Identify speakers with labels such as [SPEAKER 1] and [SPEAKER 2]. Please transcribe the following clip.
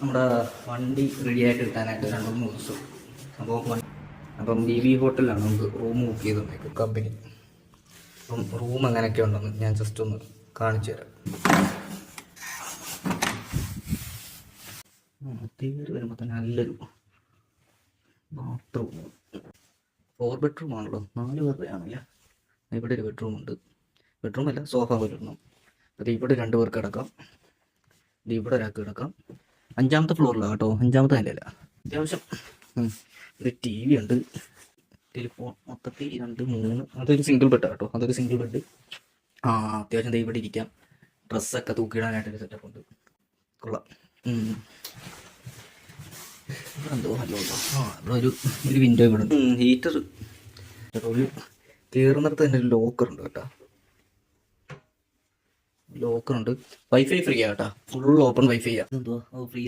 [SPEAKER 1] നമ്മുടെ വണ്ടി റെഡി ആയിട്ട് കിട്ടാനായിട്ട് 2-3 ദിവസം. അപ്പം ബി വി ഹോട്ടലിലാണ് നമുക്ക് റൂം ബുക്ക് ചെയ്ത് തന്നേക്കും കമ്പനി. അപ്പം റൂം എങ്ങനെയൊക്കെ ഉണ്ടെന്ന് ഞാൻ ജസ്റ്റ് ഒന്ന് കാണിച്ചു തരാം. തീരെ വരുമ്പോൾ തന്നെ നല്ലൊരു ബാത്റൂം, 4 ബെഡ്റൂം ആണല്ലോ, 4 പേരുടെയാണല്ലേ. ഇവിടെ ഒരു ബെഡ്റൂമുണ്ട്, ബെഡ്റൂമല്ല സോഫ വരുന്നു. അത് ഇവിടെ 2 പേർക്ക് കിടക്കാം, ഇത് ഇവിടെ ഒരാൾക്ക് കിടക്കാം. 5ാമത്തെ ഫ്ലോറിലാണ് കേട്ടോ, 5ാമത്തെ നിലയില്ല. അത്യാവശ്യം ഒരു ടി വി ഉണ്ട്, ടെലിഫോൺ, മൊത്തത്തിൽ 2, 3. അതൊരു സിംഗിൾ ബെഡാണ് കേട്ടോ, അതൊരു സിംഗിൾ ബെഡ്. അത്യാവശ്യം ഇവിടെ ഇരിക്കാം, ഡ്രസ്സൊക്കെ തൂക്കിയിടാനായിട്ടൊരു സെറ്റപ്പ് ഉണ്ട്. കൊള്ളാം. എന്തോ ഹലോ ഒരു വിൻഡോ ഇവിടെ ഉണ്ട്, ഹീറ്റർ. ഒരു കയറുന്നിടത്ത് തന്നെ ഒരു ലോക്കറുണ്ട് കേട്ടോ, ലോക്കറുണ്ട്. വൈഫൈ ഫ്രീ ആട്ടാ, ഫുൾ ഓപ്പൺ വൈഫൈ. എന്തോ ഫ്രീ